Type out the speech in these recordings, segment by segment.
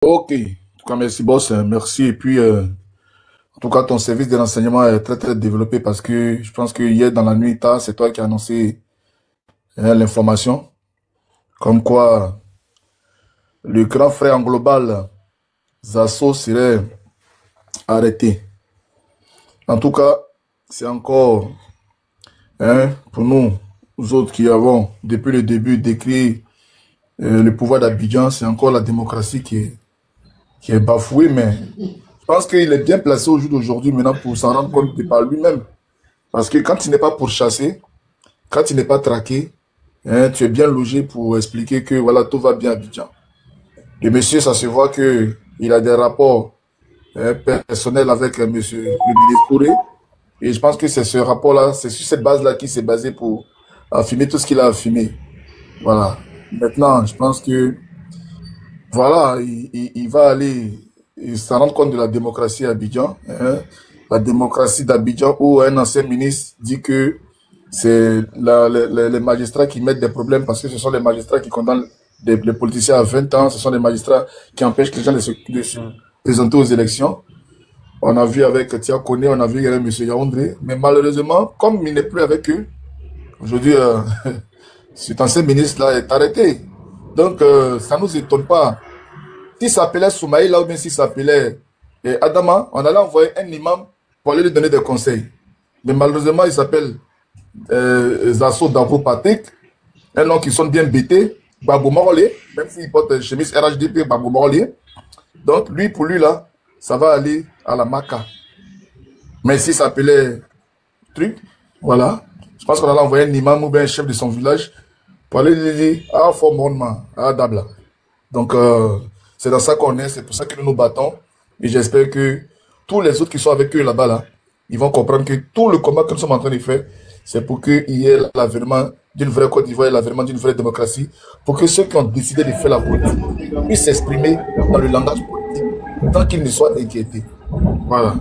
Ok, en tout cas, merci boss, merci. Et puis, en tout cas, ton service de renseignement est très très développé parce que je pense que hier dans la nuit tard, c'est toi qui as annoncé l'information comme quoi le grand frère en global, Zasso, serait arrêté. En tout cas, c'est encore pour nous, nous autres qui avons depuis le début décrit le pouvoir d'Abidjan, c'est encore la démocratie qui est bafouée, mais je pense qu'il est bien placé au jour d'aujourd'hui maintenant pour s'en rendre compte de par lui-même. Parce que quand il n'est pas pourchassé, quand il n'est pas traqué, tu es bien logé pour expliquer que voilà, tout va bien à Abidjan. Le monsieur, ça se voit que il a des rapports personnels avec monsieur le ministre Touré. Et je pense que c'est ce rapport-là, c'est sur cette base-là qu'il s'est basé pour affirmer tout ce qu'il a affirmé. Voilà. Maintenant, je pense que voilà, il va aller s'en rendre compte de la démocratie à Abidjan. La démocratie d'Abidjan où un ancien ministre dit que c'est les magistrats qui mettent des problèmes parce que ce sont les magistrats qui condamnent les politiciens à 20 ans, ce sont les magistrats qui empêchent les gens de se présenter aux élections. On a vu avec Tia Kone, on a vu avec M. Yaoundé, mais malheureusement, comme il n'est plus avec eux, aujourd'hui, cet ancien ministre-là est arrêté. Donc, ça ne nous étonne pas. S'il s'appelait Soumaïla ou bien s'il s'appelait Adama, on allait envoyer un imam pour aller lui donner des conseils. Mais malheureusement, il s'appelle Zasso Davo Patek, un nom qui sonne bien bêté, Babou Morlé, même s'il porte une chemise RHDP, Babou Morlé. Donc, lui, pour lui, là, ça va aller à la Maca. Mais s'il s'appelait truc, voilà, je pense qu'on allait envoyer un imam ou bien un chef de son village pour aller lui dire, ah, faut mon ah, Dabla. Donc, c'est dans ça qu'on est, c'est pour ça que nous nous battons. Et j'espère que tous les autres qui sont avec eux là-bas, là, ils vont comprendre que tout le combat que nous sommes en train de faire, c'est pour qu'il y ait l'avènement d'une vraie Côte d'Ivoire et l'avènement d'une vraie démocratie, pour que ceux qui ont décidé de faire la politique puissent s'exprimer dans le langage politique, tant qu'ils ne soient inquiétés. Voilà.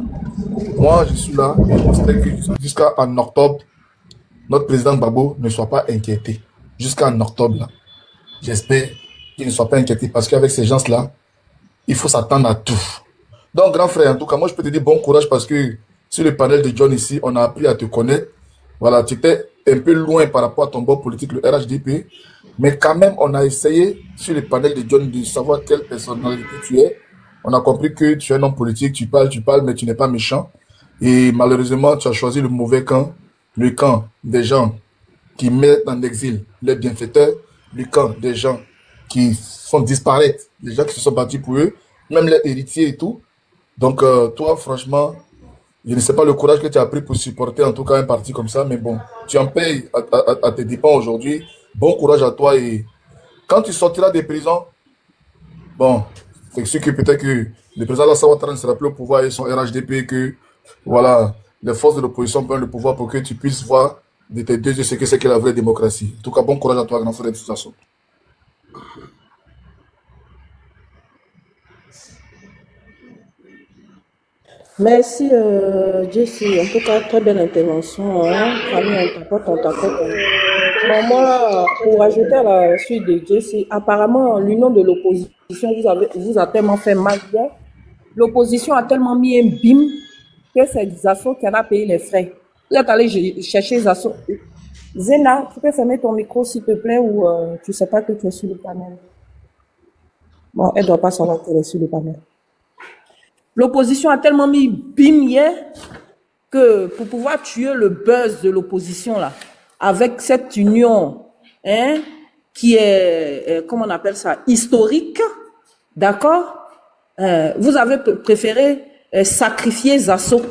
Moi, je suis là, et j'espère que jusqu'en octobre, notre président Gbagbo ne soit pas inquiété. Jusqu'en octobre, là. J'espère qu'il ne soit pas inquiété parce qu'avec ces gens-là, il faut s'attendre à tout. Donc, grand frère, en tout cas, moi, je peux te dire bon courage parce que sur le panel de John ici, on a appris à te connaître. Voilà, tu étais un peu loin par rapport à ton bord politique, le RHDP. Mais quand même, on a essayé sur le panel de John de savoir quelle personnalité tu es. On a compris que tu es un homme politique, tu parles, mais tu n'es pas méchant. Et malheureusement, tu as choisi le mauvais camp, le camp des gens qui mettent en exil les bienfaiteurs, le camp des gens qui font disparaître les gens qui se sont battus pour eux, même les héritiers et tout. Donc, toi, franchement, je ne sais pas le courage que tu as pris pour supporter en tout cas un parti comme ça, mais bon, tu en payes à tes dépens aujourd'hui. Bon courage à toi et quand tu sortiras des prisons, bon, c'est sûr que peut-être que le président Alassane Ouattara ne sera plus au pouvoir et son RHDP, que voilà, les forces de l'opposition prennent le pouvoir pour que tu puisses voir de tes deux yeux ce que c'est que la vraie démocratie. En tout cas, bon courage à toi, grand frère de toute façon. Merci, Jessie. En tout cas, très belle intervention. Hein. Famille, on tapote. Bon, moi, pour ajouter à la suite de Jessie, apparemment, l'union de l'opposition vous a tellement fait mal hier. L'opposition a tellement mis un bim que c'est Zasso qui en a payé les frais. Vous êtes allé chercher Zasso. Zena, tu peux fermer ton micro, s'il te plaît, ou tu sais pas que tu es sur le panel. Bon, elle doit pas savoir qu'elle est sur le panel. L'opposition a tellement mis bim hier que pour pouvoir tuer le buzz de l'opposition là, avec cette union hein, qui est, comment on appelle ça, historique, d'accord, vous avez préféré sacrifier Zasso.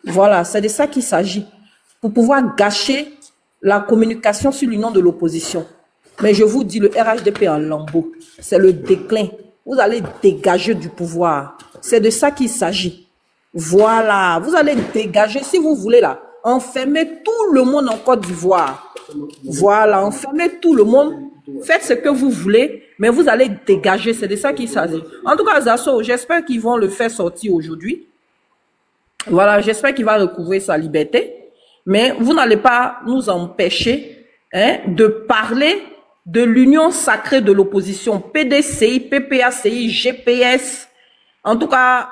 Voilà, c'est de ça qu'il s'agit, pour pouvoir gâcher la communication sur l'union de l'opposition. Mais je vous dis, le RHDP en lambeau, c'est le déclin. Vous allez dégager du pouvoir. C'est de ça qu'il s'agit. Voilà, vous allez dégager, si vous voulez là, enfermer tout le monde en Côte d'Ivoire. Voilà, enfermer tout le monde. Faites ce que vous voulez, mais vous allez dégager. C'est de ça qu'il s'agit. En tout cas, Zasso, j'espère qu'ils vont le faire sortir aujourd'hui. Voilà, j'espère qu'il va recouvrer sa liberté. Mais vous n'allez pas nous empêcher de parler de l'union sacrée de l'opposition, PDCI, PPACI, GPS, en tout cas,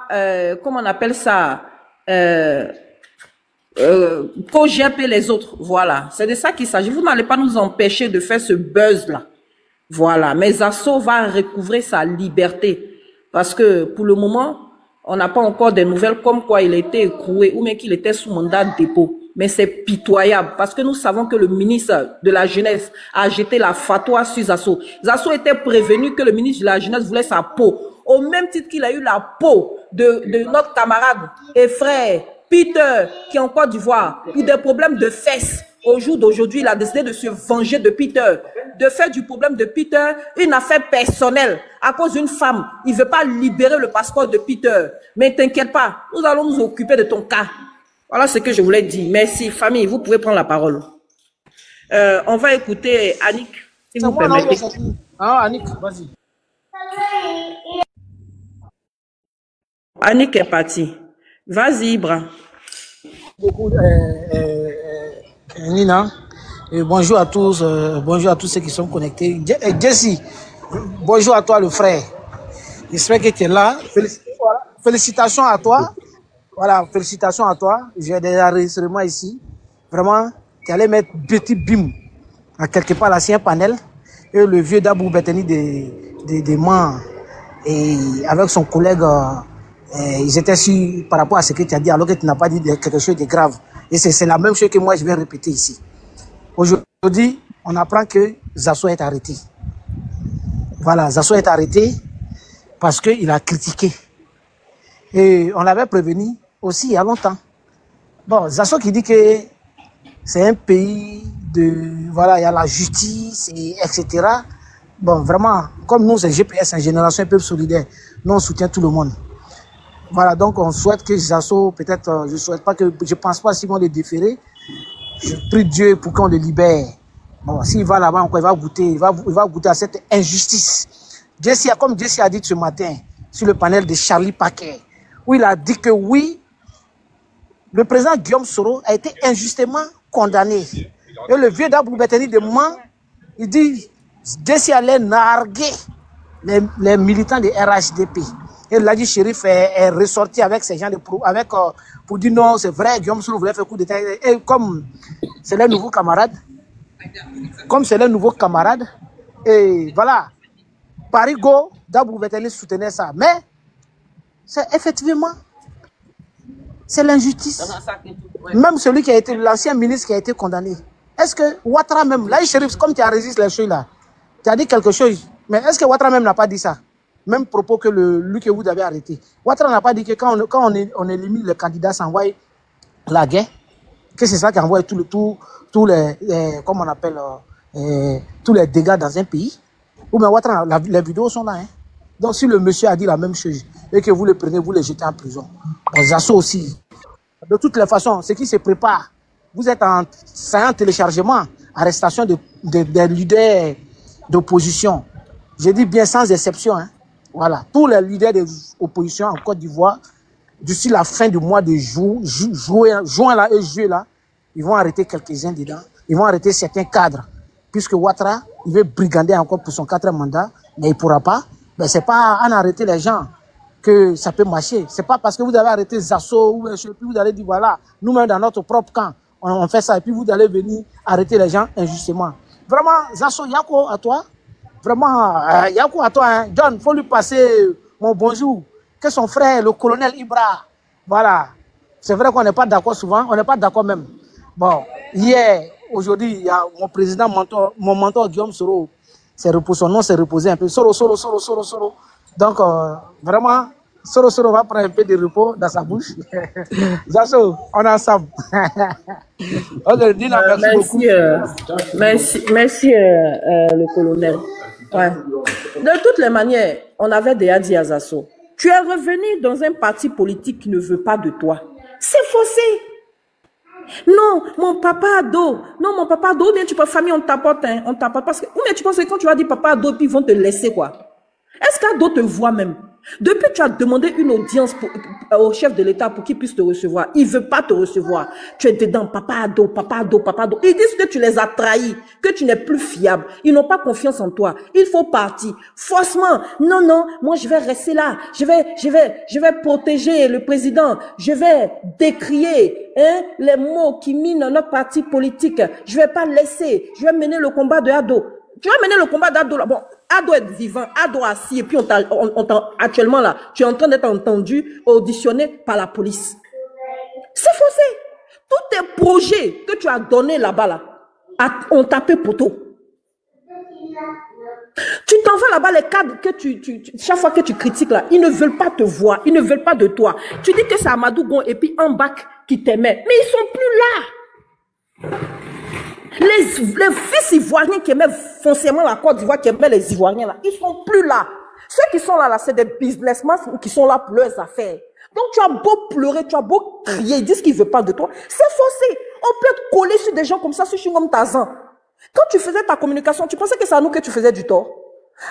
comment on appelle ça, COGEP et les autres, voilà. C'est de ça qu'il s'agit. Vous n'allez pas nous empêcher de faire ce buzz-là. Voilà. Mais Zasso va recouvrer sa liberté. Parce que pour le moment, on n'a pas encore des nouvelles comme quoi il a été écroué ou même qu'il était sous mandat de dépôt. Mais c'est pitoyable parce que nous savons que le ministre de la Jeunesse a jeté la fatwa sur Zasso. Zasso était prévenu que le ministre de la Jeunesse voulait sa peau. Au même titre qu'il a eu la peau de notre camarade et frère Peter, qui est en Côte d'Ivoire, pour des problèmes de fesses. Au jour d'aujourd'hui, il a décidé de se venger de Peter, de faire du problème de Peter une affaire personnelle à cause d'une femme. Il ne veut pas libérer le passeport de Peter. Mais t'inquiète pas, nous allons nous occuper de ton cas. Voilà ce que je voulais dire. Merci, famille, vous pouvez prendre la parole. On va écouter Annick, si vous permettez. Ah, Annick, vas-y. Annick est partie. Vas-y, Ibra. Beaucoup, Nina. Et bonjour à tous ceux qui sont connectés. Jessie, bonjour à toi le frère. J'espère que tu es là. Félicitations à toi. Voilà, félicitations à toi. J'ai des enregistrements ici. Vraiment, tu allais mettre petit bim à quelque part là, c'est un panel. Et le vieux Dabou Beteni des Mans et avec son collègue, ils étaient sûrs par rapport à ce que tu as dit, alors que tu n'as pas dit quelque chose de grave. Et c'est la même chose que moi je vais répéter ici. Aujourd'hui, on apprend que Zasso est arrêté. Voilà, Zasso est arrêté parce qu'il a critiqué. Et on l'avait prévenu aussi il y a longtemps. Bon, Zasso qui dit que c'est un pays de... Voilà, il y a la justice, et etc. Bon, vraiment, comme nous, c'est GPS, une génération un peu solidaire, nous, on soutient tout le monde. Voilà, donc on souhaite que Zasso, peut-être, je pense pas s'ils vont le déférer. Je prie Dieu pour qu'on le libère. Bon, s'il va là-bas, il va goûter à cette injustice. Comme Jessie a dit ce matin, sur le panel de Charlie Paquet, où il a dit que oui, le président Guillaume Soro a été injustement condamné. Et le vieux Dabou Beteni de Mans, il dit, Jessie allait narguer les militants de RHDP. Et Ladji Chérif est ressorti avec ces gens pour dire non, c'est vrai, Guillaume Soro voulait faire coup d'état. Et comme c'est les nouveaux camarades, et voilà, Parigo, Dabou Beteni soutenait ça. Mais, c'est effectivement, c'est l'injustice. Même celui qui a été, l'ancien ministre qui a été condamné. Est-ce que Ouattara même, là, Chérif, comme tu as résisté les choses là, tu as dit quelque chose, mais est-ce que Ouattara même n'a pas dit ça? Même propos que lui que vous avez arrêté. Ouattara n'a pas dit que quand on élimine le candidat, ça envoie la guerre, que c'est ça qui envoie tous les comment on appelle, tous les dégâts dans un pays. Ou bien Ouattara, les vidéos sont là. Hein. Donc si le monsieur a dit la même chose et que vous le prenez, vous le jetez en prison. Zasso aussi. De toutes les façons, ce qui se prépare, vous êtes en téléchargement, arrestation des leaders d'opposition. Je dis bien sans exception. Hein. Voilà, tous les leaders de l'opposition en Côte d'Ivoire, d'ici la fin du mois de juin là et juillet là, ils vont arrêter quelques-uns dedans. Ils vont arrêter certains cadres. Puisque Ouattara, il veut brigander encore pour son 4e mandat, mais il ne pourra pas. Mais ce n'est pas en arrêter les gens que ça peut marcher. Ce n'est pas parce que vous avez arrêté Zasso, ou puis vous allez dire voilà, nous-mêmes dans notre propre camp, on fait ça, et puis vous allez venir arrêter les gens injustement. Vraiment, Zasso, Yako à toi. Vraiment, Yako à toi, hein. John, il faut lui passer mon bonjour. Que son frère, le colonel Ibra. Voilà. C'est vrai qu'on n'est pas d'accord souvent, on n'est pas d'accord même. Bon, hier, aujourd'hui, il y a mon président, mon mentor Guillaume Soro, son nom s'est reposé un peu. Soro. Donc, vraiment, Soro va prendre un peu de repos dans sa bouche. Zasso, on est ensemble. Merci beaucoup. Merci, le colonel. Ouais. De toutes les manières, on avait déjà dit à Zasso, tu es revenu dans un parti politique qui ne veut pas de toi. C'est faussé. Non, mon papa ado. Non, mon papa ado, bien tu peux famille, on t'apporte, hein, on t'apporte. Parce que, ou bien tu penses que quand tu vas dire papa ado, puis ils vont te laisser, quoi. Est-ce qu'Ado te voit même? Depuis, tu as demandé une audience au chef de l'État pour qu'il puisse te recevoir. Il ne veut pas te recevoir. Tu es dedans, papa Ado, papa Ado, papa Ado. Ils disent que tu les as trahis, que tu n'es plus fiable. Ils n'ont pas confiance en toi. Il faut partir. Forcément, non, non, moi je vais rester là. Je vais protéger le président. Je vais décrier les mots qui minent notre parti politique. Je ne vais pas laisser. Je vais mener le combat de Ado. Tu vas mener le combat d'Ado là. Bon, Ado est vivant, Ado assis, et puis actuellement là, tu es en train d'être entendu, auditionné par la police. C'est faussé. Tous tes projets que tu as donnés là-bas là, ont tapé poteau. Tu t'en vas là-bas, les cadres que chaque fois que tu critiques là, ils ne veulent pas te voir, ils ne veulent pas de toi. Tu dis que c'est Amadou Gon et puis un bac qui t'aimait, mais ils sont plus là. Les fils ivoiriens qui aimaient foncièrement la Côte d'Ivoire, qui aimaient les Ivoiriens là, ils sont plus là. Ceux qui sont là, c'est des businessmen qui sont là pour leurs affaires. Donc tu as beau pleurer, tu as beau crier, ils disent qu'ils ne veulent pas de toi. C'est faussé. On peut te coller sur des gens comme ça, sur Chingom Tazan. Quand tu faisais ta communication, tu pensais que c'est à nous que tu faisais du tort?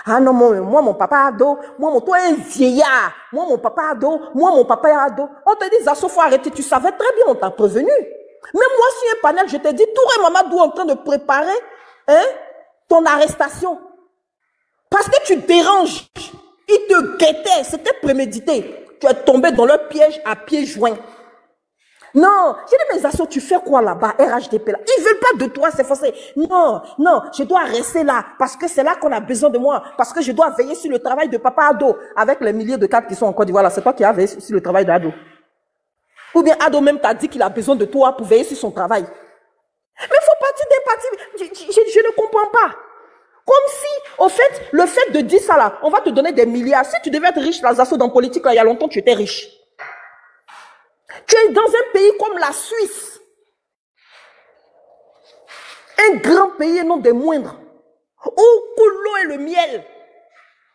Ah non, moi, mon papa Ado, toi, un vieillard. Moi, mon papa Ado, mon papa Ado. On te dit, Zasso, faut arrêter. Tu savais très bien, on t'a prévenu. Même moi, sur un panel, je t'ai dit, Touré Mamadou en train de préparer ton arrestation. Parce que tu déranges. Ils te guettaient. C'était prémédité. Tu es tombé dans leur piège à pieds joints. Non, j'ai dit, mais Zasso, tu fais quoi là-bas, RHDP là? Ils veulent pas de toi, c'est forcé. Non, non, je dois rester là, parce que c'est là qu'on a besoin de moi, parce que je dois veiller sur le travail de papa Ado, avec les milliers de cadres qui sont en Côte d'Ivoire là. C'est toi qui as veillé sur le travail d'Ado. Ou bien Ado même t'a dit qu'il a besoin de toi pour veiller sur son travail. Mais il faut partir des partis. Je ne comprends pas. Comme si, au fait, le fait de dire ça là, on va te donner des milliards. Si tu devais être riche, là, Zasso, dans la politique, là, il y a longtemps, tu étais riche. Tu es dans un pays comme la Suisse. Un grand pays et non des moindres. Où coule l'eau et le miel.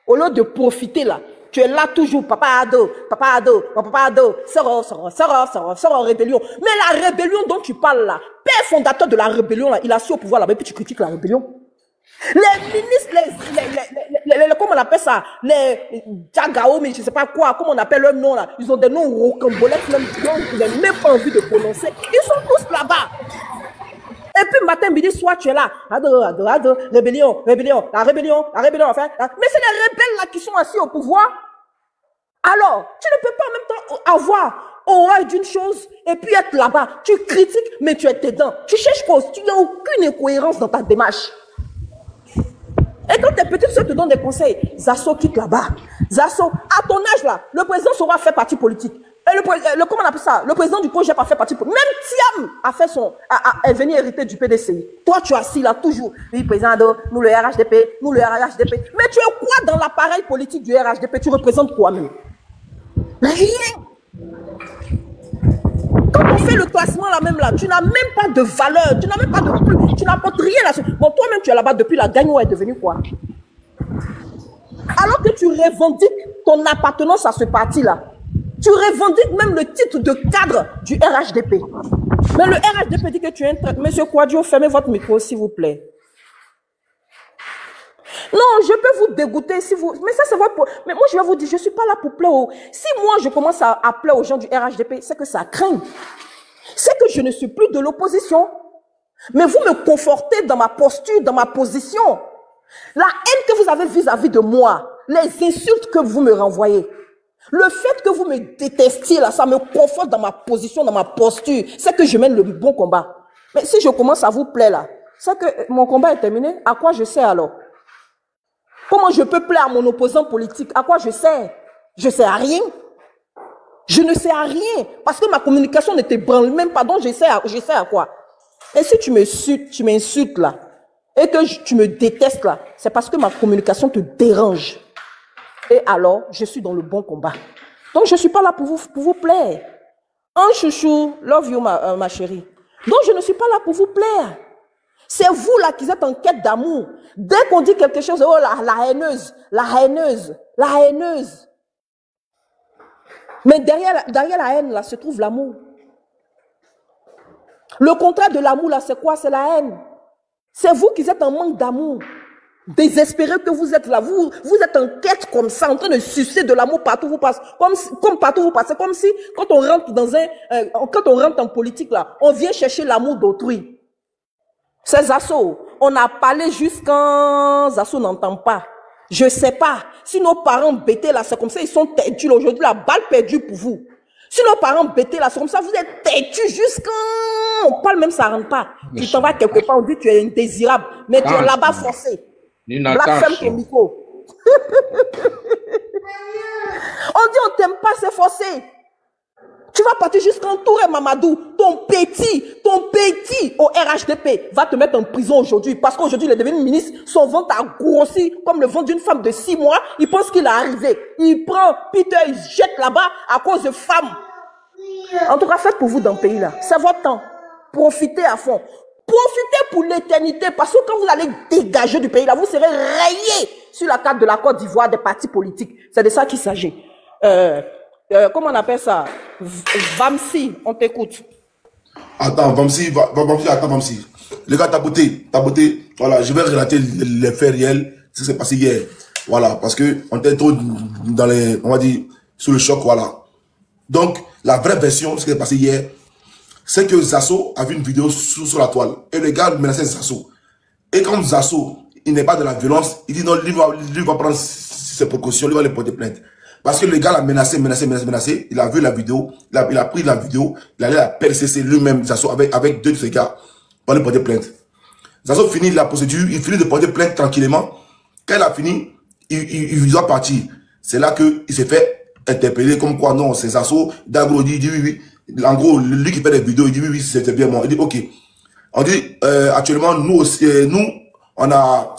Au lieu de profiter là, tu es là toujours, papa Ado, mon papa Ado, sors en rébellion. Mais la rébellion dont tu parles là, père fondateur de la rébellion là, il a su au pouvoir là, et puis tu critiques la rébellion. Les ministres, comment on appelle ça, les Djagao, mais je sais pas quoi, comment on appelle leur nom là, ils ont des noms rocambolesques, même ils n'ont même pas envie de prononcer. Ils sont tous là-bas. Et puis matin, midi, soir, tu es là. Ado, rébellion, enfin. Mais c'est les rebelles là qui sont assis au pouvoir. Alors, tu ne peux pas en même temps avoir horreur d'une chose et puis être là-bas. Tu critiques, mais tu es dedans. Tu cherches cause. Tu n'as aucune incohérence dans ta démarche. Et quand tes petites soeurs te donnent des conseils, Zasso quitte là-bas. Zasso, à ton âge là, le président saura faire partie politique. Et comment on appelle ça? Le président du projet n'a pas fait partie politique. Même Thiam a fait est venu hériter du PDCI. Toi, tu es assis là toujours. Oui, président Ado, nous le RHDP, nous le RHDP. Mais tu es quoi dans l'appareil politique du RHDP? Tu représentes quoi même? Rien. Quand on fait le classement là même là, tu n'as même pas de valeur, tu n'as même pas de plus, tu n'apportes rien là. Bon, toi-même tu es là-bas depuis la gagne, est devenu quoi? Alors que tu revendiques ton appartenance à ce parti-là, tu revendiques même le titre de cadre du RHDP. Mais le RHDP dit que tu es un traître. Monsieur Kouadio, fermez votre micro s'il vous plaît. Non, je peux vous dégoûter si vous... Mais ça, c'est votre... Mais moi, je vais vous dire, je ne suis pas là pour plaire aux... Si moi, je commence à plaire aux gens du RHDP, c'est que ça craint. C'est que je ne suis plus de l'opposition. Mais vous me confortez dans ma posture, dans ma position. La haine que vous avez vis-à-vis de moi, les insultes que vous me renvoyez, le fait que vous me détestiez, là, ça me conforte dans ma position, dans ma posture. C'est que je mène le bon combat. Mais si je commence à vous plaire, là, c'est que mon combat est terminé. À quoi je sers alors? Comment je peux plaire à mon opposant politique? À quoi je sers? Je ne sers à rien. Je ne sers à rien. Parce que ma communication ne t'ébranle même pas. Donc, je sers à quoi? Et si tu m'insultes là, et que tu me détestes là, c'est parce que ma communication te dérange. Et alors, je suis dans le bon combat. Donc, je ne suis pas là pour vous plaire. Un chouchou, love you ma chérie. Donc, je ne suis pas là pour vous plaire. C'est vous là qui êtes en quête d'amour. Dès qu'on dit quelque chose, oh la haineuse, la haineuse, la haineuse. Mais derrière la haine là se trouve l'amour. Le contraire de l'amour là, c'est quoi? C'est la haine. C'est vous qui êtes en manque d'amour. Désespéré que vous êtes là, vous êtes en quête comme ça, en train de sucer de l'amour partout où vous passez, comme partout où vous passez, comme si quand on rentre quand on rentre en politique là, on vient chercher l'amour d'autrui. Ces assauts, on a parlé jusqu'à Zasso n'entend pas. Je sais pas. Si nos parents bêtaient là, c'est comme ça, ils sont têtus aujourd'hui, la balle perdue pour vous. Si nos parents bêtaient là, c'est comme ça, vous êtes têtus jusqu'à... On parle même, ça rentre pas. Tu t'en vas quelque part, on dit que tu es indésirable, mais tu es là-bas forcé. Blasphème ton micro. On dit on t'aime pas, c'est forcé. Tu vas partir jusqu'en Touré Mamadou. Ton petit au RHDP va te mettre en prison aujourd'hui parce qu'aujourd'hui il est devenu ministre. Son ventre a grossi comme le ventre d'une femme de 6 mois. Il pense qu'il est arrivé. Il prend Peter, il jette là-bas à cause de femmes. En tout cas, faites pour vous dans le pays là. C'est votre temps. Profitez à fond. Profitez pour l'éternité parce que quand vous allez dégager du pays là, vous serez rayé sur la carte de la Côte d'Ivoire des partis politiques. C'est de ça qu'il s'agit. Comment on appelle ça? Vamsi, on t'écoute. Attends, Vamsi. Les gars, ta beauté. Voilà, je vais relater les faits réels, ce qui s'est passé hier. Voilà, parce que on était trop dans les, on va dire, sous le choc, voilà. Donc, la vraie version, ce qui s'est passé hier, c'est que Zasso a vu une vidéo sur la toile. Et le gars menaçait Zasso. Et quand Zasso, il n'est pas de la violence, il dit non, lui va prendre ses précautions, lui va les porter plainte. Parce que le gars l'a menacé. Il a vu la vidéo, il a pris la vidéo, il allait la PCC lui-même, Zasso, avec 2 de ses gars, pour lui porter plainte. Zasso finit la procédure, il finit de porter plainte tranquillement. Quand il a fini, il doit partir. C'est là qu'il s'est fait interpeller comme quoi, non, c'est Zasso. Dagro dit oui. En gros, lui qui fait des vidéos, il dit oui, c'était bien moi. Il dit ok. On dit, actuellement, nous aussi, on a,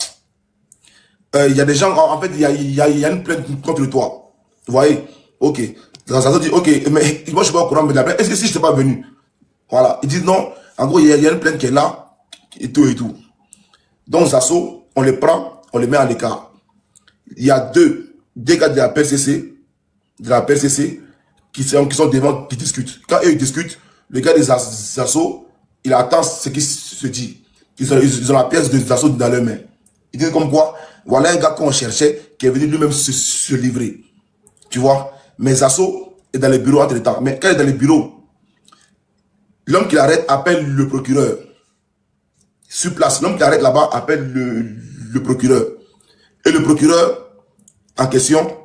il y a des gens, en fait, il y a une plainte contre toi. Vous voyez? Ok. Zasso dit ok, mais moi je suis pas au courant, mais est-ce que si je n'étais pas venu? Voilà. Ils disent non, en gros, il y a une plainte qui est là, et tout. Donc Zasso, on les prend, on les met à l'écart. Il y a deux gars de la PCC, qui sont devant, qui discutent. Quand eux ils discutent, le gars des Zasso, il attend ce qui se dit. Ils ont la pièce de Zasso dans leurs mains. Ils disent comme quoi, voilà un gars qu'on cherchait, qui est venu lui-même se livrer. Tu vois? Mais Zasso est dans les bureaux entre les temps. Mais quand il est dans les bureaux, l'homme qui l'arrête appelle le procureur. Sur place, l'homme qui l'arrête là-bas appelle le procureur. Et le procureur en question,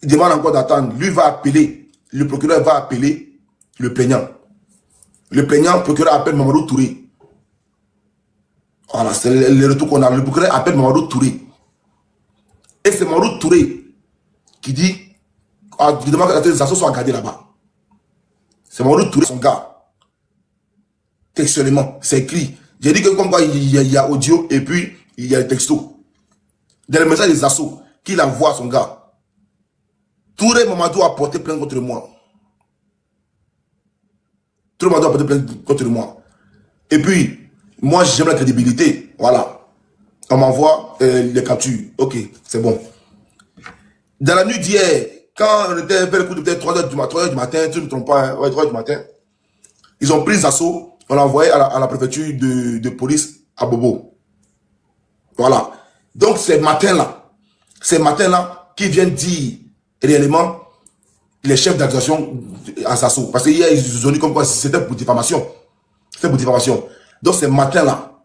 il demande encore d'attendre. Lui va appeler, le procureur va appeler le plaignant. Le plaignant, le procureur appelle Mamadou Touré. Voilà, c'est le retour qu'on a. Le procureur appelle Mamadou Touré. Et c'est Mamadou Touré qui dit, il demande que les Zasso soient gardés là-bas. C'est Mamadou Touré, son gars. Textuellement, c'est écrit. J'ai dit que comme quoi il y a audio et puis il y a le texto. Dans le message des Zasso, qu'il envoie à son gars. Touré Mamadou a porté plainte contre moi. Touré Mamadou a porté plainte contre moi. Et puis, moi j'aime la crédibilité. Voilà. On m'envoie les captures. Ok, c'est bon. Dans la nuit d'hier, quand on était vers le coup de peut-être 3h du matin, tu ne me trompes pas, 3h du matin, ils ont pris Zasso. On l'a envoyé à la préfecture de police à Bobo. Voilà. Donc, ces matins-là qui viennent dire réellement les chefs d'accusation à Zasso. Parce que hier, ils ont dit comme quoi c'était pour diffamation. C'était pour diffamation. Donc, ces matins-là,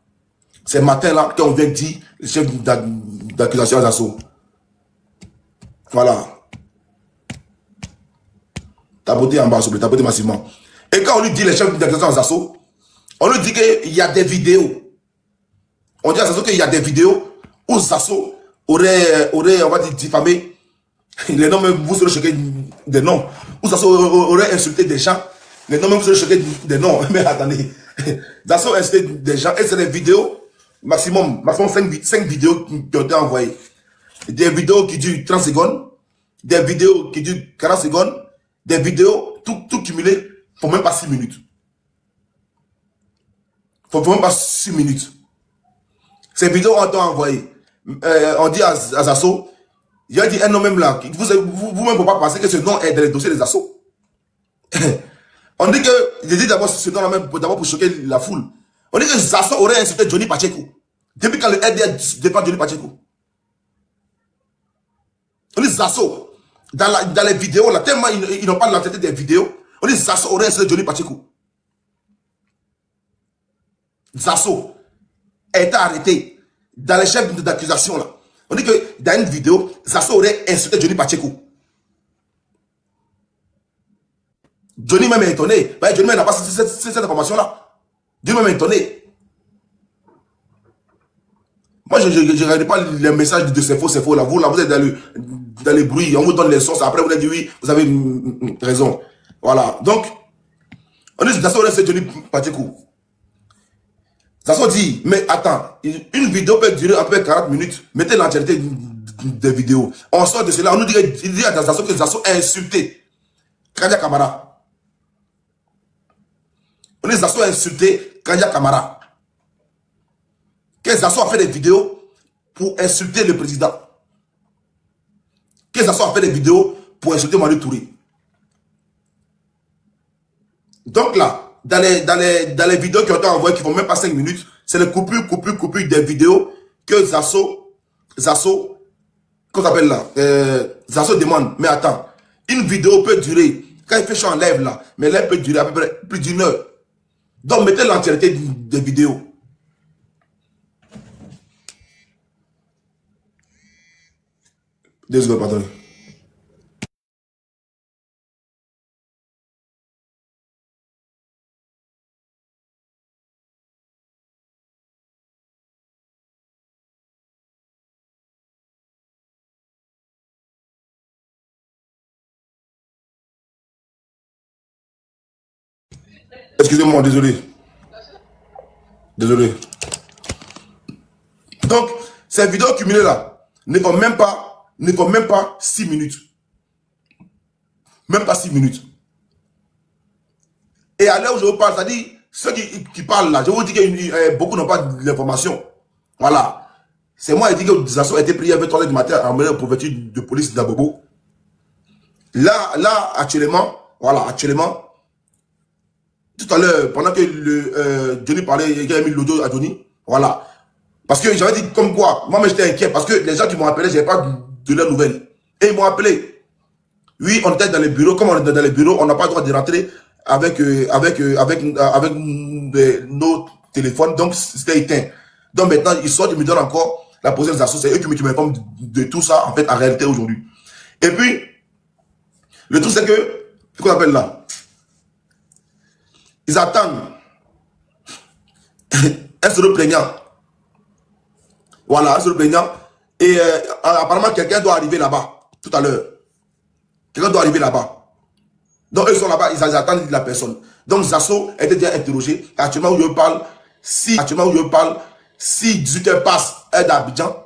qu'on vient dire les chefs d'accusation à Zasso. Voilà. Tapoter en bas, s'il vous plaît, tapoter massivement. Et quand on lui dit les chefs d'accusation à Zasso, on lui dit qu'il y a des vidéos. On dit à Zasso qu'il y a des vidéos où Zasso aurait, on va dire, diffamé. Les noms, même vous serez choqués des noms. Où Zasso aurait insulté des gens. Les noms, même vous serez choqués des noms. Mais attendez. Zasso a insulté des gens. Et c'est des vidéos, maximum 5 vidéos qui ont été envoyées. Des vidéos qui durent 30 secondes. Des vidéos qui durent 40 secondes. Des vidéos, tout cumulé, faut même pas 6 minutes. Faut même pas 6 minutes. Ces vidéos ont été envoyées. On dit à Zasso, il a dit un nom même là, vous-même ne pouvez pas penser que ce nom est dans les dossiers des Zasso. On dit que, il dit d'abord ce nom là même d'abord pour choquer la foule. On dit que Zasso aurait insulté Johnny Pacheco. Depuis quand le RDR dépend de Johnny Pacheco. On dit Zasso. Dans les vidéos, là, tellement ils n'ont pas l'entité des vidéos, on dit Zasso aurait insulté Johnny Pacheco. Zasso a été arrêté dans les chefs d'accusation, là. On dit que dans une vidéo, Zasso aurait insulté Johnny Pacheco. Johnny même est étonné. Johnny même n'a pas cette information-là. Johnny même est étonné. Moi, je ne regarde pas les messages de c'est faux, là. Vous êtes dans les bruits, on vous donne les sources. Après, vous avez dit oui, vous avez raison. Voilà. Donc, on dit Zasso aurait insulté Johnny Pacheco. Zasso dit, mais attends, une vidéo peut durer à peu près 40 minutes. Mettez l'entièreté des vidéos. On sort de cela, on nous dit à Zasso que Zasso a insulté Kanya Kamara. On dit Zasso a insulté Kanya Kamara. Que Zasso a fait des vidéos pour insulter le président. Que Zasso a fait des vidéos pour insulter Manu Touré. Donc là, dans les vidéos qui ont été envoyées, qui ne font même pas 5 minutes, c'est les coupures des vidéos que Zasso, qu'on appelle là, Zasso demande. Mais attends, une vidéo peut durer, quand il fait chaud en live là, mais là, elle peut durer à peu près plus d'1 heure. Donc, mettez l'entièreté des vidéos. Désolé, pardon. Excusez-moi, désolé. Désolé. Donc, ces vidéos cumulées là ne font même pas 6 minutes. Même pas 6 minutes. Et à l'heure où je vous parle, c'est-à-dire, ceux qui parlent là, je vous dis que beaucoup n'ont pas d'informations. Voilà. C'est moi qui ai dit que Zasso a été pris à 23h du matin en mêlant pour voiture de police d'Abobo. Là, actuellement, voilà, tout à l'heure, pendant que Johnny parlait, il a mis l'audio à Johnny, voilà. Parce que j'avais dit comme quoi, moi j'étais inquiet, parce que les gens qui m'ont appelé, je n'avais pas de leurs nouvelles. Et ils m'ont appelé. Oui, on était dans les bureaux, comme on était dans les bureaux, on n'a pas le droit de rentrer avec nos téléphones, donc c'était éteint. Donc maintenant, ils sortent, ils me donnent encore la position des assos, c'est eux qui m'informent de tout ça, en fait, en réalité aujourd'hui. Et puis, le truc c'est que, ce qu'on appelle là, ils attendent un seul plaignant. Voilà, un seul plaignant. Et apparemment, quelqu'un doit arriver là-bas, tout à l'heure. Quelqu'un doit arriver là-bas. Donc, eux sont là-bas, ils attendent la personne. Donc, Zasso a été déjà interrogé. Actuellement, où je parle, si 18h passe, est d'Abidjan,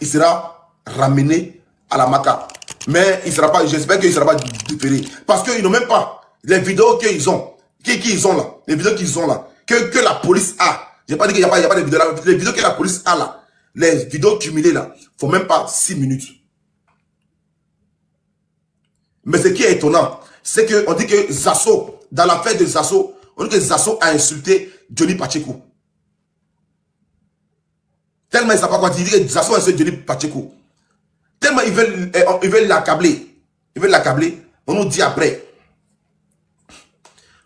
il sera ramené à la Maca. Mais il sera pas, j'espère qu'il ne sera pas différé. Parce qu'ils n'ont même pas les vidéos qu'ils ont. Qu'ils ont là. Les vidéos qu'ils ont là. Que la police a. J'ai pas dit qu'il n'y a pas de vidéos là. Les vidéos que la police a là. Les vidéos cumulées là. Il ne faut même pas 6 minutes. Mais ce qui est étonnant, c'est qu'on dit que Zasso, dans l'affaire de Zasso, on dit que Zasso a insulté Johnny Pacheco. Tellement il ne sait pas quoi dire. Il dit que Zasso a insulté Johnny Pacheco. Tellement ils veulent l'accabler. Ils veulent l'accabler. On nous dit après.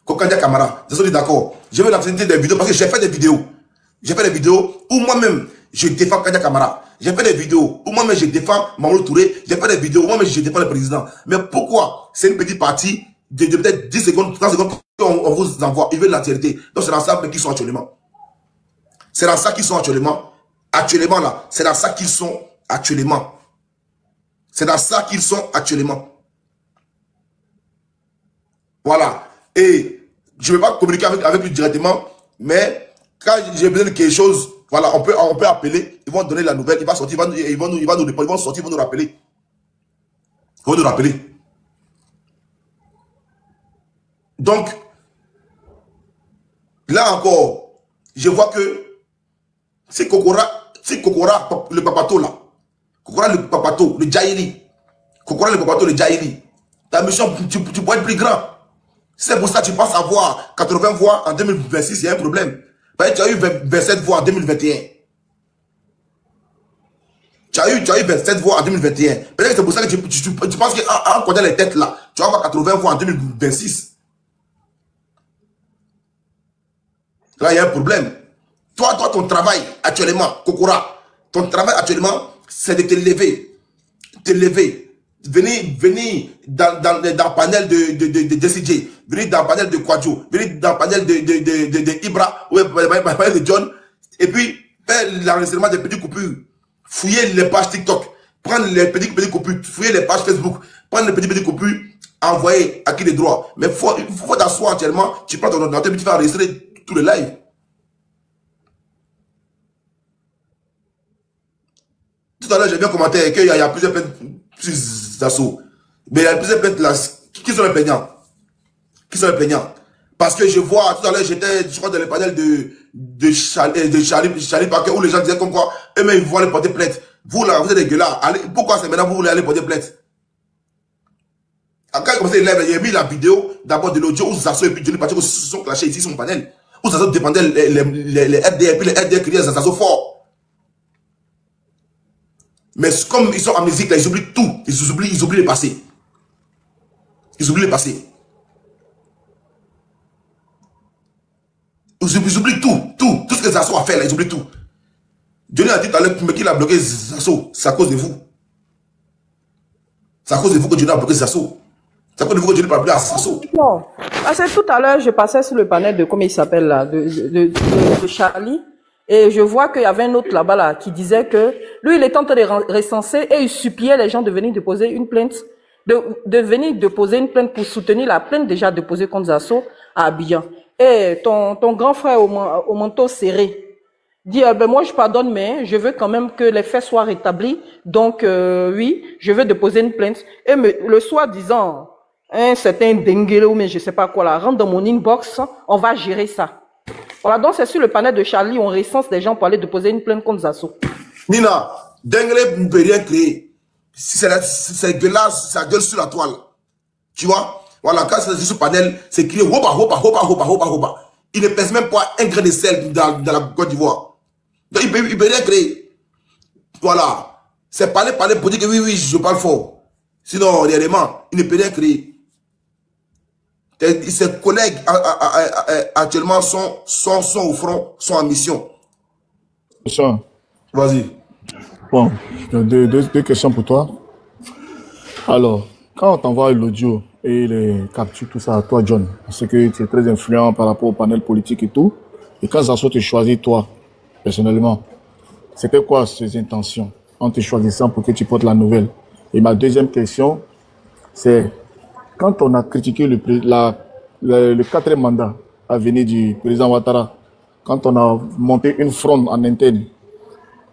Kanya Kamara. Zasso dit d'accord. Je veux l'absenter des vidéos parce que j'ai fait des vidéos. J'ai fait des vidéos où moi-même je défends Kanya Kamara. J'ai fait des vidéos où moi-même je défends Mamadou Touré. J'ai fait des vidéos où moi-même je défends le président. Mais pourquoi c'est une petite partie de peut-être 10 secondes, 30 secondes qu'on vous envoie. Ils veulent l'entièreté. Donc c'est dans ça qu'ils sont actuellement. C'est dans ça qu'ils sont actuellement. Actuellement là. C'est dans ça qu'ils sont actuellement. C'est dans ça qu'ils sont actuellement. Voilà. Et je ne vais pas communiquer avec lui directement, mais quand j'ai besoin de quelque chose, voilà, on peut appeler, ils vont donner la nouvelle, il va sortir, ils vont sortir, ils vont nous rappeler. Ils vont nous rappeler. Donc, là encore, je vois que si Kokora, le papato là, Kokora le papato, le Djaïli. Kokora le papato, le Djaïli. Ta mission, tu pourrais être plus grand. C'est pour ça que tu penses avoir 80 voix en 2026, il y a un problème. Tu as eu 27 voix en 2021. Tu as eu 27 voix en 2021. Peut-être que c'est pour ça que tu penses qu'en comptant les têtes là, tu vas avoir 80 voix en 2026. Là, il y a un problème. Toi, ton travail actuellement, Kokora, ton travail actuellement, c'est de te lever. Te lever. Venir dans le panel de DCJ, venir dans le panel de Kwadjo, venir dans le panel de Ibra, ou dans le panel de John, et puis faire l'enregistrement des petites coupures, fouiller les pages TikTok, prendre les petites coupures, fouiller les pages Facebook, prendre les petites coupures, envoyer à qui les droits. Mais il faut t'asseoir actuellement, tu prends ton ordinateur, tu vas enregistrer tout le live. Tout à l'heure, j'ai bien commenté qu'il y a plusieurs assauts. Mais il y a plusieurs plaintes là. Qui sont les plaignants? Qui sont les plaignants? Parce que je vois, tout à l'heure, j'étais, je crois, dans le panel de Charlie Parker, où les gens disaient comme quoi, eux-mêmes, ils vont aller porter plainte. Vous là, vous êtes dégueulasse. Pourquoi c'est maintenant vous voulez aller porter plainte? Quand il a commencé il a mis la vidéo d'abord de l'audio où Zasso et puis Johnny Pacheco se sont clashés ici sur mon panel. Où Zasso dépendait les RDR, puis les RDR criaient Zasso fort. Mais comme ils sont en musique, là, ils oublient tout. Ils oublient le passé. Ils oublient le passé. Ils oublient tout. Tout ce que Zasso a fait, là, ils oublient tout. Johnny a dit tout à l'heure qu'il a bloqué Zasso. C'est à cause de vous. C'est à cause de vous que Johnny a bloqué Zasso. C'est à cause de vous que Johnny a bloqué Zasso. Non. Parce que tout à l'heure, je passais sur le panel de, comment il s'appelle là, de Charlie. Et je vois qu'il y avait un autre là-bas là, qui disait que lui, il était en train de recenser et il suppliait les gens de venir déposer une plainte, de venir déposer une plainte pour soutenir la plainte déjà déposée contre Zasso à Abidjan. Et ton grand frère au manteau serré dit, ben moi je pardonne, mais je veux quand même que les faits soient rétablis. Donc oui, je veux déposer une plainte. Et le soi-disant, un certain Dengue ou mais je sais pas quoi là, rentre dans mon inbox, on va gérer ça. Voilà, donc c'est sur le panel de Charlie, on recense des gens pour aller déposer une plainte contre Zasso. Nina, Dengue ne peut rien créer. C'est dégueulasse, ça gueule sur la toile. Tu vois? Voilà, quand c'est sur le panel, c'est crié hoba, hoba, hoba, hoba, hoba, hoba. Il ne pèse même pas un grain de sel dans la Côte d'Ivoire. Donc il peut rien créer. Voilà. C'est parler pour dire que oui, je parle fort. Sinon, réellement, il ne peut rien créer. Ses collègues actuellement sont au front, sont en mission. Vas-y. Bon, deux questions pour toi. Alors, quand on t'envoie l'audio et les captures, tout ça à toi, John, parce que tu es très influent par rapport au panel politique et tout, et quand Zasso te choisit, toi, personnellement, c'était quoi ses intentions en te choisissant pour que tu portes la nouvelle? Et ma deuxième question, c'est quand on a critiqué le quatrième mandat à venir du président Ouattara, quand on a monté une fronde en interne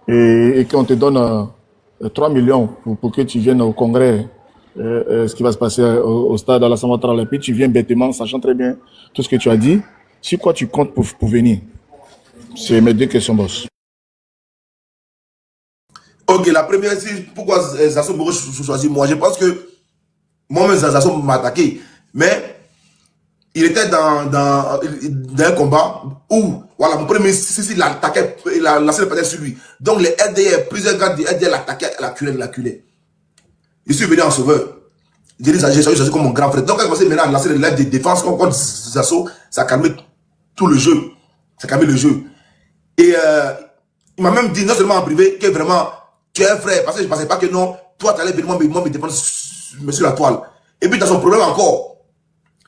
et qu'on te donne 3 millions pour que tu viennes au congrès, ce qui va se passer au stade à l'Assemblée nationale, et puis tu viens bêtement, sachant très bien tout ce que tu as dit, sur quoi tu comptes pour venir? C'est mes deux questions, boss. Ok, la première, c'est pourquoi Zasso m'aurait choisi moi. Je pense que moi-même, Zasso m'a attaqué. Mais il était dans un combat où, voilà, mon premier ministre, il l'attaquait, il a lancé le panel sur lui. Donc, les RDR, plusieurs gars du RDR l'attaquaient, l'aculaient. Je suis venu en sauveur. J'ai dit, j'ai choisi comme mon grand frère. Donc, quand il a commencé maintenant à lancer les lives de défense contre Zasso, ça a calmé tout le jeu. Ça a calmé le jeu. Et il m'a même dit, non seulement en privé, que vraiment, tu es un frère. Parce que je ne pensais pas que non, toi, tu allais venir me défendre sur la toile. Et puis, dans son problème encore,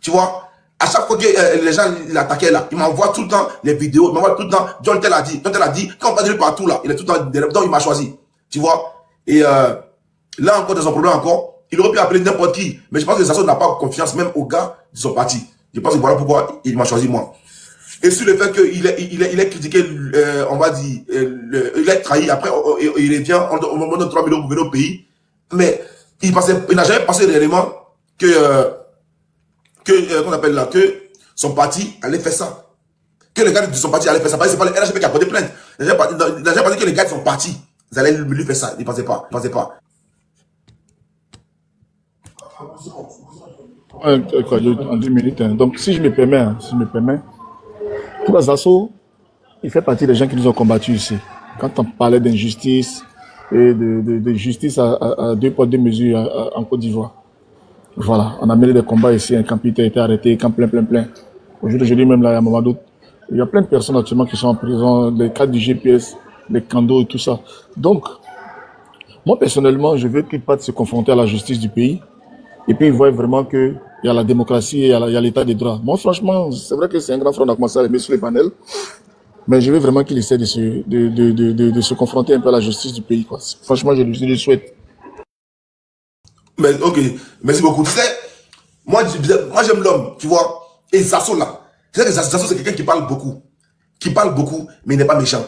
tu vois, à chaque fois que les gens l'attaquaient là, il m'envoie tout le temps les vidéos, il m'envoie tout le temps, John Tel a dit, quand on parle de lui partout là, il est tout le temps derrière, donc il m'a choisi, tu vois. Et là encore, dans son problème encore, il aurait pu appeler n'importe qui, mais je pense que Zasso n'a pas confiance même aux gars de son parti. Je pense que voilà pourquoi il m'a choisi moi. Et sur le fait qu'il est critiqué, on va dire, il est trahi, après il revient, on donne 3 millions pour venir au pays, mais il n'a jamais pensé réellement qu'on appelle là, que son parti allait faire ça. Que les gars de son parti allaient faire ça. Parce que c'est pas le RHP qui a porté plainte. Il n'a jamais pensé que les gars de son parti, ils allaient lui faire ça. Il ne pensait pas. En 10 minutes. Donc, si je me permets, pourquoi Zasso il fait partie des gens qui nous ont combattus ici. Quand on parlait d'injustice et de justice à deux poids, deux mesures en Côte d'Ivoire. Voilà, on a mené des combats ici, un campitaine a été arrêté, un camp plein. Aujourd'hui, même là, il y a Mamadou. Il y a plein de personnes actuellement qui sont en prison, les cas du GPS, les candos et tout ça. Donc, moi personnellement, je veux qu'ils partent se confronter à la justice du pays. Et puis, ils voient vraiment qu'il y a la démocratie et il y a l'état des droits. Moi, franchement, c'est vrai que c'est un grand frère, on a commencé à les mettre sur les panels. Mais je veux vraiment qu'il essaie de se confronter un peu à la justice du pays, quoi. Franchement, je le souhaite. Mais ok, merci beaucoup. Tu sais, moi j'aime l'homme, tu vois. Et Zasso là, tu sais que Zasso c'est quelqu'un qui parle beaucoup. Mais il n'est pas méchant.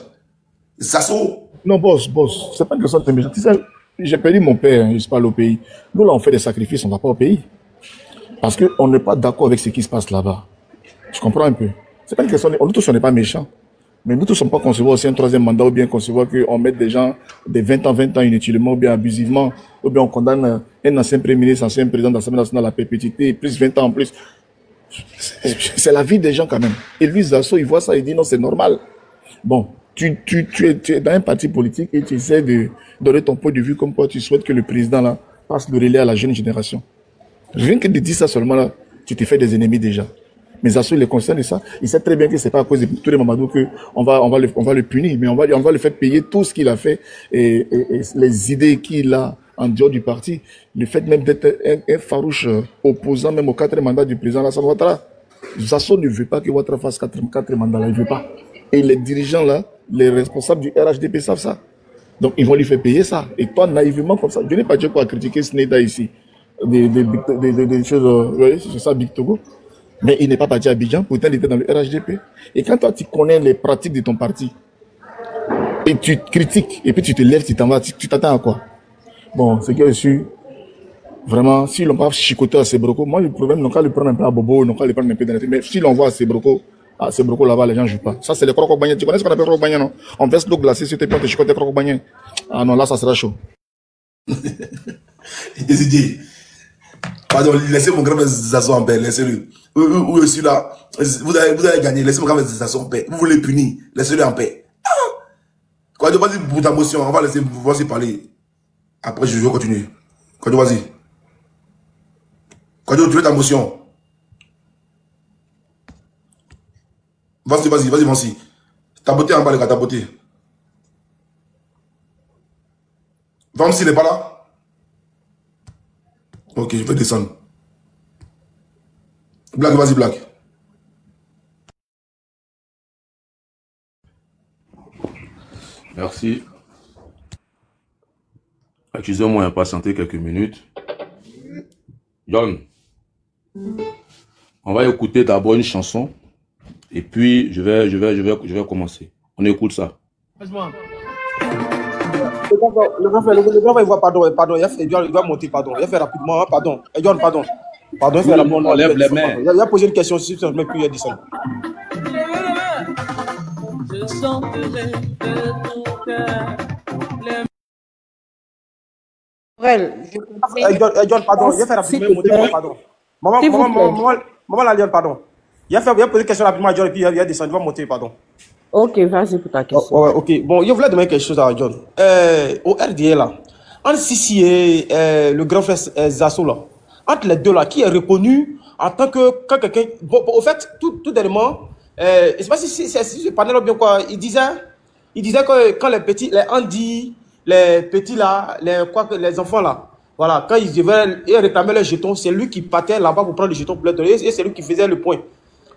Zasso. Non, boss, c'est pas une question de méchant. Tu sais, j'ai perdu mon père, il se parle au pays. Nous là, on fait des sacrifices, on va pas au pays. Parce qu'on n'est pas d'accord avec ce qui se passe là-bas. Tu comprends un peu? C'est pas une question, nous tous on n'est pas méchants. Mais nous tous ne sommes pas concevoir aussi un troisième mandat ou bien concevoir qu'on mette des gens de 20 ans inutilement ou bien abusivement, ou bien on condamne un ancien premier ministre, ancien président de l'Assemblée nationale à la perpétuité, plus 20 ans en plus. C'est la vie des gens quand même. Et lui, Zasso, il voit ça, il dit non, c'est normal. Bon, tu es dans un parti politique et tu essaies de donner ton point de vue comme quoi tu souhaites que le président là passe le relais à la jeune génération. Rien que de dire ça seulement là, tu t'es fait des ennemis déjà. Mais Zasso, il est conscient de ça. Il sait très bien que c'est pas à cause de Touré Mamadou qu'on va le punir, mais on va le faire payer tout ce qu'il a fait et les idées qu'il a en dehors du parti. Le fait même d'être un farouche opposant même au 4 mandats du président Alassane Ouattara. Zasso ne veut pas que Ouattara fasse 4 mandats là, il veut pas. Et les dirigeants là, les responsables du RHDP savent ça. Donc ils vont lui faire payer ça. Et toi, naïvement comme ça, je n'ai pas dit quoi critiquer Sneda ici. Des choses, oui, c'est ça, Big Togo. Mais il n'est pas parti à Abidjan, pourtant il était dans le RHDP. Et quand toi tu connais les pratiques de ton parti, et tu critiques, et puis tu te lèves, tu t'en vas, tu t'attends à quoi? Bon, c'est que je suis vraiment, si l'on va chicoter à Sebroko, moi le problème, non qu'à le prendre un peu à Bobo, non qu'à le prendre un peu dans la tête, mais si l'on voit à Sebroko là-bas, les gens ne jouent pas. Ça c'est les croque-bagnes. Tu connais ce qu'on appelle croque-bagnes, non? On verse l'eau glacée sur tes plantes et chicoter croque-bagnes. Ah non, là ça sera chaud. Pardon, laissez mon grand Zasso en paix, laissez-le. Où je suis là, vous allez gagner, laissez mon grand Zasso en paix. Vous voulez punir, laissez-le en paix. Quand tu vas dire pour ta motion, on va laisser vous parler. Après, je vais continuer. Quand tu vas-y. Quand tu veux ta motion. Vas-y, vas-y. Ta beauté en bas, les gars, ta beauté. Vamsi n'est pas là? Ok, je vais descendre. Black, vas-y, Black. Merci. Excusez-moi impatienter quelques minutes. John, on va écouter d'abord une chanson et puis je vais commencer. On écoute ça. Le gars va voir, pardon, il va monter, pardon. Il va faire rapidement, pardon. John, pardon. Pardon, il fait rapidement. On lève les mains. Il a posé une question, si ça ne met plus, il a dit ça. Je sentirai de ton cœur John, pardon, il va faire rapidement, monter, pardon. Maman, la Lyon, pardon. Il a posé une question rapidement à John et puis il a descendu, il va monter, pardon. Ok, vas-y pour ta question. Ok, bon, je voulais demander quelque chose à John. Au RDA, là, entre Sissi et le grand frère Zasso, là, entre les deux, là, qui est reconnu en tant que quelqu'un... Bon, au fait, tout dernièrement, je ne sais pas si c'est ce panel ou bien quoi, il disait que quand les petits, les Andy, les petits là, les enfants là, voilà, quand ils réclamaient leurs jetons, c'est lui qui partait là-bas pour prendre les jetons pour leur donner, et c'est lui qui faisait le point.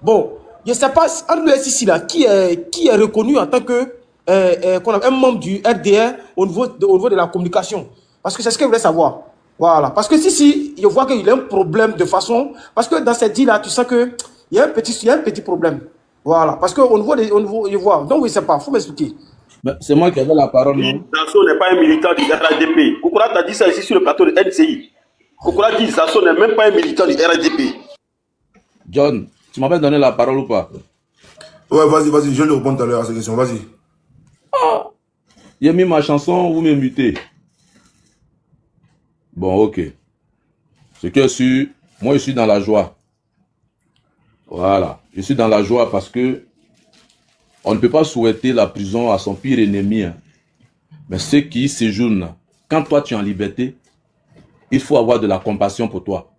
Bon, je ne sais pas, entre le SIC là, qui est reconnu en tant que un membre du RDR au niveau de la communication. Parce que c'est ce que je voulais savoir. Voilà. Parce que si je vois qu'il y a un problème de façon... Parce que dans cette île-là, tu sens qu'il y a un petit problème. Voilà. Parce qu'au niveau, je vois. Donc, oui, c'est pas. Il faut m'expliquer. C'est moi qui avais la parole, non? Zasso n'est pas un militant du RADP. Kokora t'a dit ça ici sur le plateau de LCI. Kokora dit Zasso n'est même pas un militant du RADP. John, tu m'avais donné la parole ou pas? Ouais, vas-y, je vais répondre tout à l'heure à cette question, vas-y. J'ai mis ma chanson, vous me mutez. Bon, ok. Ce que je suis, moi je suis dans la joie. Voilà. Je suis dans la joie parce que On ne peut pas souhaiter la prison à son pire ennemi. Hein. Mais ceux qui séjournent, quand toi tu es en liberté, il faut avoir de la compassion pour toi.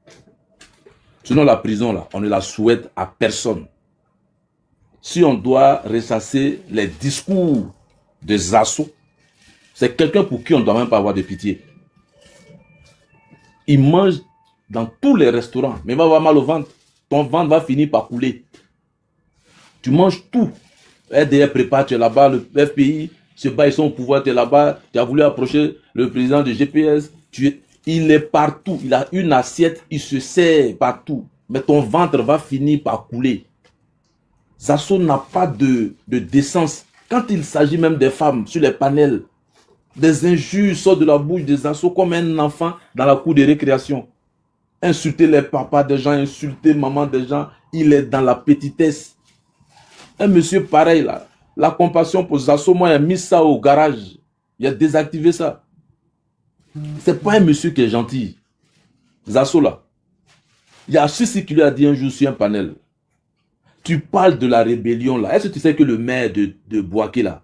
Sinon la prison, là, on ne la souhaite à personne. Si on doit ressasser les discours des assauts, c'est quelqu'un pour qui on ne doit même pas avoir de pitié. Il mange dans tous les restaurants, mais il va avoir mal au ventre. Ton ventre va finir par couler. Tu manges tout. RDR prépare, tu es là-bas, le FPI se bat, ils sont au pouvoir, tu es là-bas, tu as voulu approcher le président du GPS, il est partout, il a une assiette, il se sert partout, mais ton ventre va finir par couler. Zasso n'a pas de décence. Quand il s'agit même des femmes sur les panels, des injures sortent de la bouche des Zasso comme un enfant dans la cour de récréation. Insulter les papas des gens, insulter maman des gens, il est dans la petitesse. Un monsieur pareil là, la compassion pour Zasso, moi il a mis ça au garage, il a désactivé ça. C'est pas un monsieur qui est gentil. Zasso là, il y a ceci qui lui a dit un jour sur un panel. Tu parles de la rébellion là. Est-ce que tu sais que le maire de Bouaké là,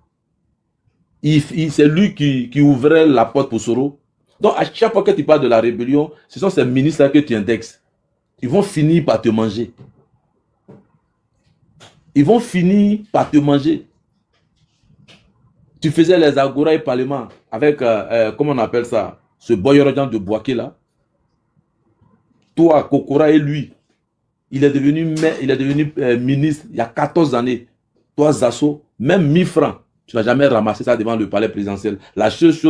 c'est lui qui ouvrait la porte pour Soro? Donc à chaque fois que tu parles de la rébellion, ce sont ces ministres là que tu indexes. Ils vont finir par te manger. Ils vont finir par te manger. Tu faisais les agora et parlement avec, comment on appelle ça, ce Boyorojan de Bouaké là. Toi, Kokora et lui, il est devenu ministre il y a 14 années. Toi, Zasso, même 1000 francs, tu n'as jamais ramassé ça devant le palais présidentiel. La seule chose